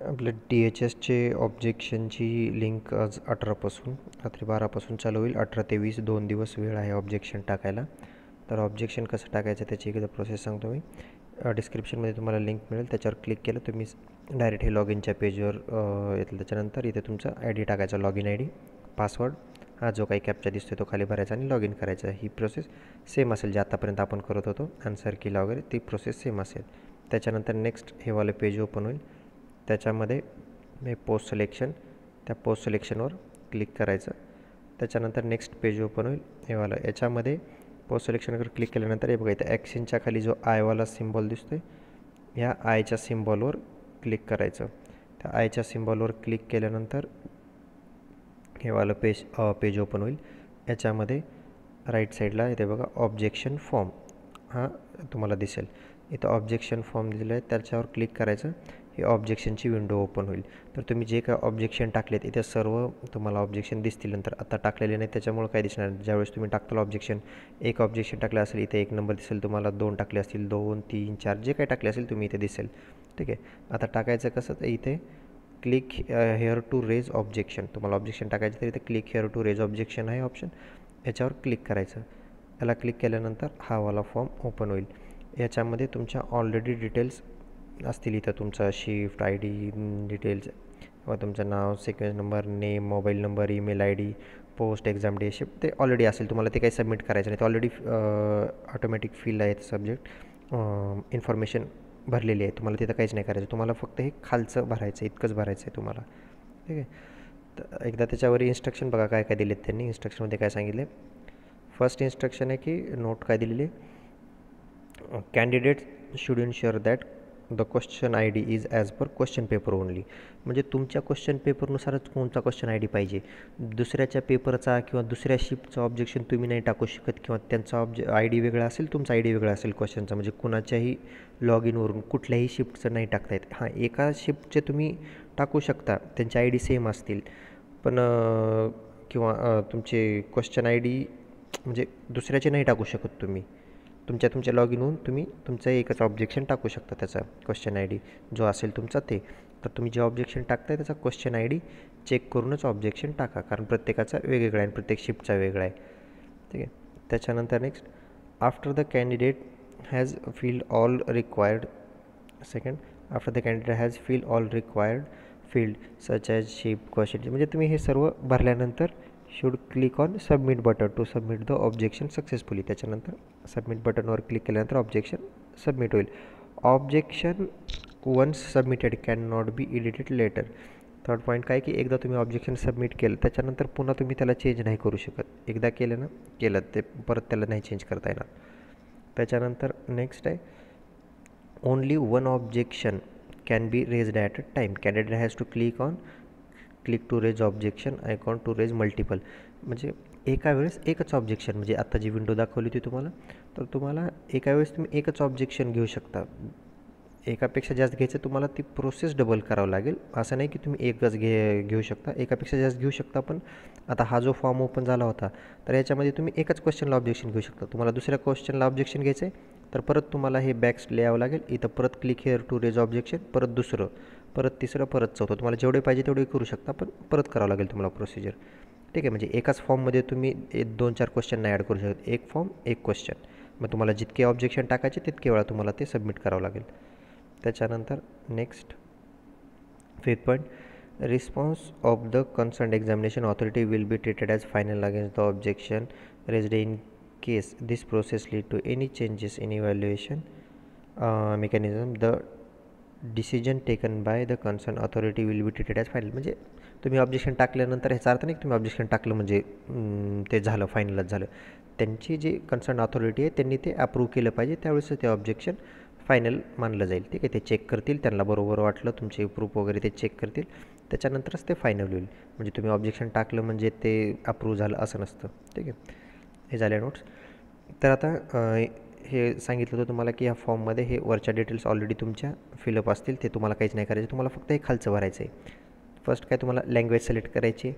आपलं DHSचे ऑब्जेक्शनची लिंक आज 18पासून रात्री 12पासून चालू होईल. 18 ते 20 2 दिवस वेळ आहे ऑब्जेक्शन टाकायला. तर ऑब्जेक्शन कसं टाकायचं त्याची एकदा प्रोसेस सांगतो मी. डिस्क्रिप्शनमध्ये तुम्हाला लिंक मिळेल, त्याच्यावर क्लिक केलं तुम्ही डायरेक्ट हे लॉग इनच्या पेजवर येतील. त्याच्यानंतर इथे तुमचा ID टाकायचा, लॉग इन ID, पासवर्ड, हा जो काही कॅप्चा दिसतो तो खाली भरायचा आणि लॉग इन करायचा. ही प्रोसेस सेम असेल जे आतापर्यंत आपण करत होतो, आन्सर कीला वगैरे ती प्रोसेस सेम असेल. त्याच्यानंतर नेक्स्ट हे वालं पेज ओपन होईल. त्याच्यामध्ये हे पोस्ट सिलेक्शन, त्या पोस्ट सिलेक्शनवर क्लिक करायचं. त्याच्यानंतर नेक्स्ट पेज ओपन होईल हे वाला. याच्यामध्ये पोस्ट सिलेक्शनवर क्लिक केल्यानंतर हे बघा इथं ॲक्शनच्या खाली जो आयवाला सिम्बॉल दिसतो आहे, ह्या आयच्या सिम्बॉलवर क्लिक करायचं. त्या आयच्या सिम्बॉलवर क्लिक केल्यानंतर हे वालं पेज ओपन होईल. याच्यामध्ये राईट साईडला इथे बघा ऑब्जेक्शन फॉर्म हा तुम्हाला दिसेल. इथं ऑब्जेक्शन फॉर्म दिलेलं आहे, त्याच्यावर क्लिक करायचं. ही ऑब्जेक्शनची विंडो ओपन होईल. तर तुम्ही जे काय ऑब्जेक्शन टाकलेत इथे सर्व तुम्हाला ऑब्जेक्शन दिसतील. नंतर आता टाकलेले नाही त्याच्यामुळे काय दिसणार, ज्यावेळेस तुम्ही टाकताल ऑब्जेक्शन, एक ऑब्जेक्शन टाकलं असेल इथे 1 नंबर दिसेल तुम्हाला, 2 टाकले असतील 2, 3, 4 जे काही टाकले असेल तुम्ही इथे दिसेल. ठीक आहे. आता टाकायचं कसं, तर इथे click here to raise objection, तुम्हाला ऑब्जेक्शन टाकायचं तर इथे click here to raise objection आहे ऑप्शन, याच्यावर क्लिक करायचं. याला क्लिक केल्यानंतर हा वाला फॉर्म ओपन होईल. याच्यामध्ये तुमच्या ऑलरेडी डिटेल्स असतील. इथं तुमचा शिफ्ट ID डिटेल्स व तुमचं नाव, sequence number, name, mobile number, email ID, post, exam day, shift ते ऑलरेडी असेल. तुम्हाला ते काही सबमिट करायचं नाही, ते ऑलरेडी ऑटोमॅटिक फिल आहेत सब्जेक्ट, इन्फॉर्मेशन भरलेली आहे. तुम्हाला तिथं काहीच नाही करायचं, तुम्हाला फक्त हे खालचं भरायचं, इतकंच भरायचं आहे तुम्हाला. ठीक आहे. तर एकदा त्याच्यावर इन्स्ट्रक्शन बघा काय काय दिलेत त्यांनी. इन्स्ट्रक्शनमध्ये काय सांगितले, फर्स्ट इन्स्ट्रक्शन आहे की नोट काय दिलेली आहे, candidate should ensure that the question ID is as per question paper only. म्हणजे तुमच्या क्वेश्चन पेपरनुसारच कोणता क्वेश्चन ID पाहिजे. दुसऱ्याच्या पेपरचा किंवा दुसऱ्या शिफ्टचं ऑब्जेक्शन तुम्ही नाही टाकू शकत, किंवा त्यांचा ID वेगळा असेल, तुमचा ID वेगळा असेल क्वेश्चनचा. म्हणजे कुणाच्याही लॉग इनवरून कुठल्याही शिफ्टचं नाही टाकता येत. हां, एका शिफ्टचे तुम्ही टाकू शकता, त्यांचे ID सेम असतील, पण किंवा तुमचे क्वेश्चन ID म्हणजे दुसऱ्याचे नाही टाकू शकत तुम्ही. तुमच्या लॉग इन होऊन तुम्ही तुमचं एकच ऑब्जेक्शन टाकू शकता, त्याचा क्वेश्चन ID जो असेल तुमचा ते. तर तुम्ही जे ऑब्जेक्शन टाकताय त्याचा क्वेश्चन ID चेक करूनच ऑब्जेक्शन टाका, कारण प्रत्येकाचा वेगवेगळा आहे आणि प्रत्येक शिफ्टचा वेगळा आहे. ठीक आहे. त्याच्यानंतर next, after the candidate has filled all required, second, after the candidate has filled all required field such as shift question, म्हणजे तुम्ही हे सर्व भरल्यानंतर should click on submit button to submit the objection successfully. त्याच्यानंतर submit बटनवर click केल्यानंतर objection submit होईल. Objection once submitted can not be edited later. Third point काय की एकदा तुम्ही ऑब्जेक्शन सबमिट केलं त्याच्यानंतर पुन्हा तुम्ही त्याला चेंज नाही करू शकत. एकदा केलं ते परत त्याला नाही चेंज करता येणार. त्याच्यानंतर नेक्स्ट आहे, only one objection can be raised at a time. Candidate has to click to raise objection icon to raise multiple. म्हणजे एका वेळेस एकच ऑब्जेक्शन, म्हणजे आता जी विंडो दाखवली होती तुम्हाला, तर तुम्हाला एका वेळेस तुम्ही एकच ऑब्जेक्शन घेऊ शकता. एकापेक्षा जास्त घ्यायचं तुम्हाला ती प्रोसेस डबल करावं लागेल. असं नाही की तुम्ही एकच घेऊ शकता, एकापेक्षा जास्त घेऊ शकता. पण आता हा जो फॉर्म ओपन झाला होता तर याच्यामध्ये तुम्ही एकच क्वेश्चनला ऑब्जेक्शन घेऊ शकता. तुम्हाला दुसऱ्या क्वेश्चनला ऑब्जेक्शन घ्यायचं आहे तर परत तुम्हाला हे बॅक यावं लागेल. इथं परत click here to raise objection, परत दुसरं, परत तिसरं, परत चौथं. तुम्हाला जेवढे पाहिजे तेवढे करू शकता, पण परत करावं लागेल तुम्हाला प्रोसिजर. ठीक आहे. म्हणजे एकाच फॉर्ममध्ये तुम्ही 2-4 क्वेश्चन नाही ॲड करू शकत. एक फॉर्म एक क्वेश्चन, मग तुम्हाला जितके ऑब्जेक्शन टाकायचे तितके वेळा तुम्हाला ते सबमिट करावं लागेल. त्याच्यानंतर next, fifth point, response of the concern examination authority will be treated as final against the objection raised in case this process lead to any changes in evaluation mechanism the decision taken by the concern authority will be treated as final. म्हणजे तुम्ही objection टाकल्यानंतर ह्याचा अर्थ नाही की तुम्ही objection टाकलं म्हणजे ते झालं, फायनलच झालं. त्यांची जी कन्सर्न अथॉरिटी आहे त्यांनी ते अप्रूव्ह केलं पाहिजे, त्यावेळेस ते ऑब्जेक्शन फायनल मानलं जाईल. ठीक आहे. ते चेक करतील, त्यांना बरोबर वाटलं तुमचे प्रूफ वगैरे ते चेक करतील, त्याच्यानंतरच ते फायनल होईल. म्हणजे तुम्ही ऑब्जेक्शन टाकलं म्हणजे ते अप्रूव्ह झालं असं नसतं. ठीक आहे. हे झाले नोट्स. तर आता हे सांगितलं होतं तुम्हाला की ह्या फॉर्ममध्ये हे वरच्या डिटेल्स ऑलरेडी तुमच्या फिलअप असतील, ते तुम्हाला काहीच नाही करायचं. तुम्हाला फक्त हे खालचं भरायचं आहे. फर्स्ट काय, तुम्हाला लँग्वेज सिलेक्ट करायची.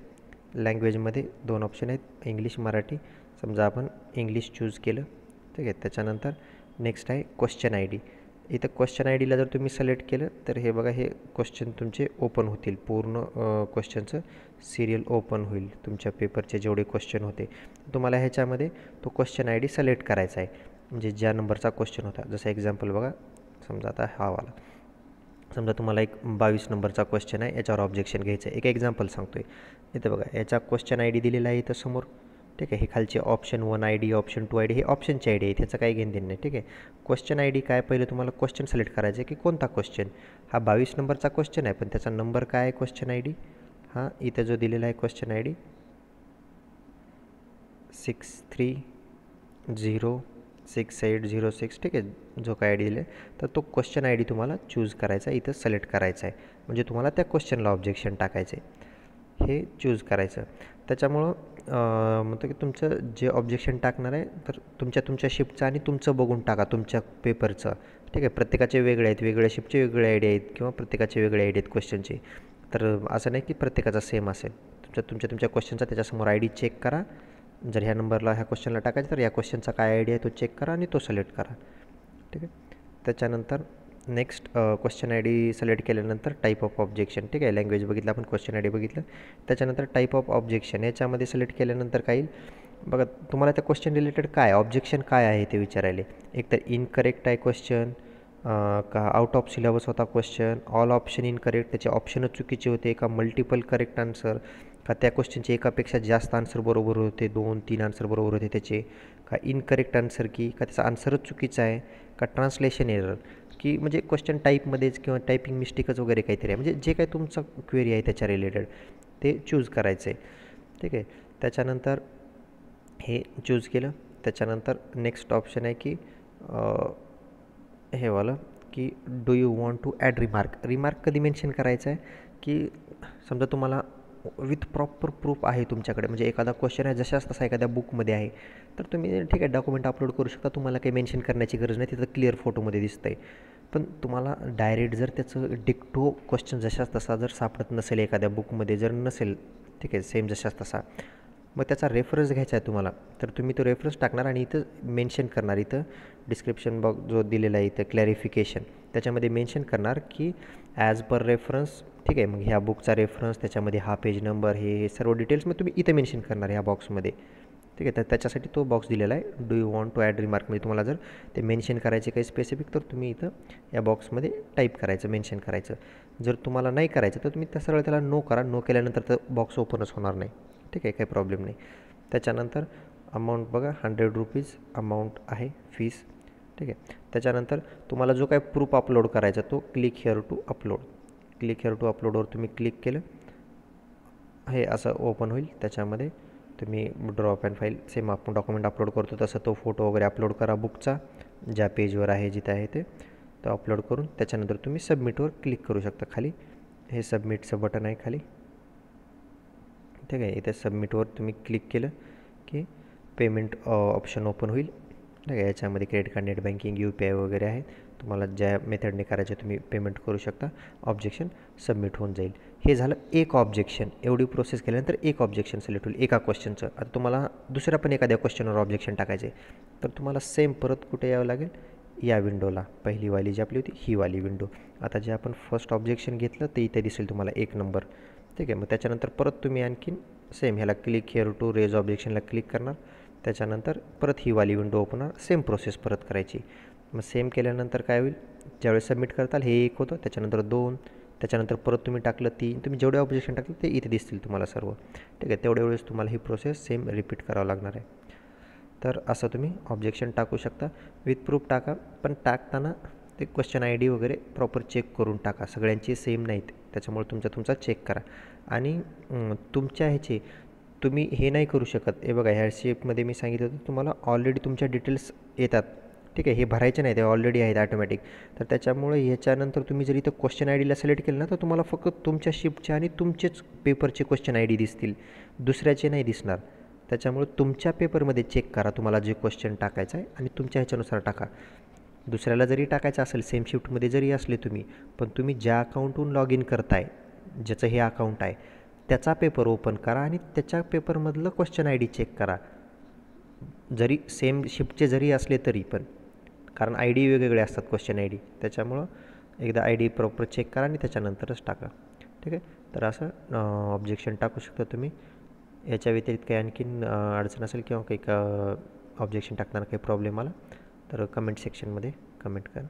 लँग्वेजमध्ये 2 ऑप्शन आहेत, इंग्लिश, मराठी. समजा आपण इंग्लिश चूज केलं. ठीक आहे. त्याच्यानंतर नेक्स्ट आहे क्वेश्चन ID. इथं क्वेश्चन आय डीला जर तुम्ही सिलेक्ट केलं तर हे बघा, हे क्वेश्चन तुमचे ओपन होतील, पूर्ण क्वेश्चनचं सिरियल ओपन होईल. तुमच्या पेपरचे जेवढे क्वेश्चन होते तुम्हाला ह्याच्यामध्ये तो क्वेश्चन आय डी सिलेक्ट करायचा आहे, म्हणजे ज्या नंबरचा क्वेश्चन होता. जसं एक्झाम्पल बघा, समजा आता हा वाला, समजा तुम्हाला एक 22 नंबरचा क्वेश्चन आहे, याच्यावर ऑब्जेक्शन घ्यायचं आहे. एक एक्झाम्पल सांगतो आहे. इथं बघा, याचा क्वेश्चन आय डी दिलेला आहे इथं समोर. ठीक आहे, हे खालचे option 1 I D, option 2 I D, हे ऑप्शनची आय डी आहे, त्याचं काही घेणं नाही. ठीक आहे, क्वेश्चन आय डी काय, पहिलं तुम्हाला क्वेश्चन सिलेक्ट करायचं आहे की कोणता क्वेश्चन. हा 22 नंबरचा क्वेश्चन आहे, पण त्याचा नंबर काय आहे क्वेश्चन आय डी. हा इथं जो दिलेला आहे क्वेश्चन आय डी 63066806. ठीक आहे, जो काय आय डी दिला आहे, तर तो क्वेश्चन आय डी तुम्हाला चूज करायचा आहे, इथं सिलेक्ट करायचा आहे. म्हणजे तुम्हाला त्या क्वेश्चनला ऑब्जेक्शन टाकायचे, हे चूज करायचं. त्याच्यामुळं म्हणतो की तुमचं जे ऑब्जेक्शन टाकणार आहे, तर तुमच्या शिफ्टचं आणि तुमचं बघून टाका, तुमच्या पेपरचं. ठीक आहे, प्रत्येकाचे वेगळे आहेत, वेगळ्या शिफ्टचे वेगळे आय डी आहेत किंवा प्रत्येकाचे वेगळे आय डी आहेत क्वेश्चनचे. तर असं नाही की प्रत्येकाचा सेम असेल. तुमच्या क्वेश्चनचा त्याच्यासमोर आय डी चेक करा. जर ह्या नंबरला ह्या क्वेश्चनला टाकायचं तर या क्वेश्चनचा काय आय डी आहे तो चेक करा आणि तो सिलेक्ट करा. ठीक आहे, त्याच्यानंतर next question I D select केल्यानंतर टाईप ऑफ ऑब्जेक्शन. ठीक आहे, लँग्वेज बघितलं आपण, क्वेश्चन आय डी बघितलं. त्याच्यानंतर टाईप ऑफ ऑब्जेक्शन याच्यामध्ये सिलेक्ट केल्यानंतर काय येईल बघा, तुम्हाला त्या क्वेश्चन रिलेटेड काय ऑब्जेक्शन काय आहे ते विचारायले. एकतर इनकरेक्ट आहे क्वेश्चन, का आउट ऑफ सिलेबस होता क्वेश्चन, ऑल ऑप्शन इनकरेक्ट, त्याचे ऑप्शनच चुकीचे होते, का मल्टिपल करेक्ट आन्सर, का त्या क्वेश्चनचे एकापेक्षा जास्त आन्सर बरोबर होते, 2-3 आन्सर बरोबर होते त्याचे, का इनकरेक्ट आन्सर की का त्याचा आन्सरच चुकीचा आहे, का ट्रान्सलेशन एरर, की म्हणजे क्वेश्चन टाईपमध्येच किंवा टायपिंग मिस्टेकच वगैरे काहीतरी आहे. म्हणजे जे काही तुमचा क्वेरी आहे त्याच्या रिलेटेड ते चूज करायचं आहे. ठीक आहे, त्याच्यानंतर हे चूज केलं. त्याच्यानंतर नेक्स्ट ऑप्शन आहे की हे वालं की do you want to add remark कधी मेन्शन करायचं आहे की समजा तुम्हाला विथ प्रॉपर प्रूफ आहे तुमच्याकडे, म्हणजे एखादा क्वेश्चन आहे जशाच तसा एखाद्या बुकमध्ये आहे, तर तुम्ही ठीक आहे डॉक्युमेंट अपलोड करू शकता. तुम्हाला काही मेन्शन करण्याची गरज नाही, तिथं क्लिअर फोटोमध्ये दिसतं आहे. पण तुम्हाला डायरेक्ट जर त्याचं डिक्टो क्वेश्चन जशाच तसा जर सापडत नसेल, एखाद्या बुकमध्ये जर नसेल, ठीक आहे सेम जशाच तसा, मग त्याचा रेफरन्स घ्यायचा आहे तुम्हाला, तर तुम्ही तो रेफरन्स टाकणार आणि इथं मेन्शन करणार. इथं डिस्क्रिप्शन बॉक्स जो दिलेला आहे इथं क्लॅरिफिकेशन, त्याच्यामध्ये मेन्शन करणार की ॲज पर रेफरन्स. ठीक आहे, मग ह्या बुकचा रेफरन्स, त्याच्यामध्ये हा पेज नंबर, हे सर्व डिटेल्स मग तुम्ही इथं मेन्शन करणार ह्या बॉक्समध्ये. ठीक आहे, तर त्याच्यासाठी तो बॉक्स दिलेला आहे do you want to add रिमार्कमध्ये. तुम्हाला जर ते मेन्शन करायचे काही स्पेसिफिक, तर तुम्ही इथं या बॉक्समध्ये टाईप करायचं, मेन्शन करायचं. जर तुम्हाला नाही करायचं तर तुम्ही त्या सरळ त्याला नो करा. नो केल्यानंतर तर बॉक्स ओपनच होणार नाही. ठीक आहे, काही प्रॉब्लेम नाही. त्याच्यानंतर अमाऊंट बघा, 100 रुपीज अमाऊंट आहे फीस. ठीक आहे, त्याच्यानंतर तुम्हाला जो काय प्रूफ अपलोड करायचा तो click here to upload. Click here to अपलोडवर तुम्ही क्लिक केलं, हे असं ओपन होईल. त्याच्यामध्ये तुम्ही ड्रॉप अँड फाईल सेम आपण डॉक्युमेंट अपलोड करतो तसं तो फोटो वगैरे अपलोड करा बुकचा, ज्या पेजवर आहे जिथे आहे ते तो अपलोड करून त्याच्यानंतर तुम्ही सबमिटवर क्लिक करू शकता. खाली हे सबमिटचं बटन आहे खाली. ठीक आहे, इथे सबमिटवर तुम्ही क्लिक केलं की पेमेंट ऑप्शन ओपन होईल. ठीक आहे, याच्यामध्ये credit card, net banking, UPI वगैरे आहे. तुम्हाला ज्या मेथडने करायचे तुम्ही पेमेंट करू शकता. ऑब्जेक्शन सबमिट होऊन जाईल. हे झालं एक ऑब्जेक्शन. एवढी प्रोसेस केल्यानंतर एक ऑब्जेक्शन सिलेक्ट होईल एका क्वेश्चनचं. आता तुम्हाला दुसऱ्या पण एखाद्या क्वेश्चनवर ऑब्जेक्शन टाकायचे, तर तुम्हाला सेम परत कुठे यावं लागेल, या विंडोला. पहिली वाली जी आपली होती ही वाली विंडो. आता जे आपण फर्स्ट ऑब्जेक्शन घेतलं ते इथे दिसेल तुम्हाला 1 नंबर. ठीक आहे, मग त्याच्यानंतर परत तुम्ही आणखीन सेम ह्याला क्लिक हिअर टू रेज ऑब्जेक्शनला क्लिक करणार. त्याच्यानंतर परत ही वाली विंडो ओपन होणार. सेम प्रोसेस परत करायची. मग सेम केल्यानंतर काय होईल, ज्यावेळेस सबमिट करताल हे 1 होतं, त्याच्यानंतर 2, त्याच्यानंतर परत तुम्ही टाकलं 3. तुम्ही जेवढे ऑब्जेक्शन टाकलं ते इथे दिसतील तुम्हाला सर्व. ठीक आहे, तेवढ्या वेळेस तुम्हाला ही प्रोसेस सेम रिपीट करावं लागणार आहे. तर असं तुम्ही ऑब्जेक्शन टाकू शकता. विथ प्रूफ टाका, पण टाकताना ते क्वेश्चन आय डी वगैरे प्रॉपर चेक करून टाका. सगळ्यांची सेम नाहीत, त्याच्यामुळे तुमचा चेक करा. आणि तुमच्या ह्याचे तुम्ही हे नाही करू शकत. हे बघा, ह्या शेपमध्ये मी सांगितलं होतं तुम्हाला ऑलरेडी तुमच्या डिटेल्स येतात. ठीक आहे, हे भरायचे नाही, ते ऑलरेडी आहेत ऑटोमॅटिक. तर त्याच्यामुळे ह्याच्यानंतर तुम्ही जर इथं क्वेश्चन आय डीला सिलेक्ट केलं ना, तर तुम्हाला फक्त तुमच्या शिफ्टचे आणि तुमचेच पेपरचे क्वेश्चन आय डी दिसतील, दुसऱ्याचे नाही दिसणार. त्याच्यामुळे तुमच्या पेपरमध्ये चेक करा तुम्हाला जे क्वेश्चन टाकायचं आहे आणि तुमच्या ह्याच्यानुसार टाका. दुसऱ्याला जरी टाकायचं असेल, सेम शिफ्टमध्ये जरी असले तुम्ही, पण तुम्ही ज्या अकाउंटहून लॉग इन करताय, ज्याचं हे अकाउंट आहे त्याचा पेपर ओपन करा आणि त्याच्या पेपरमधलं क्वेश्चन आय डी चेक करा. जरी सेम शिफ्टचे जरी असले तरी पण. कारण आय डी वेगवेगळे असतात क्वेश्चन आय डी, त्याच्यामुळं एकदा आय डी प्रॉपर चेक करा आणि त्याच्यानंतरच टाका. ठीक आहे. तर असं ऑब्जेक्शन टाकू शकता तुम्ही. याच्या व्यतिरिक्त काही आणखीन अडचण असेल किंवा काही ऑब्जेक्शन टाकताना काही प्रॉब्लेम आला तर कमेंट सेक्शनमध्ये कमेंट करा.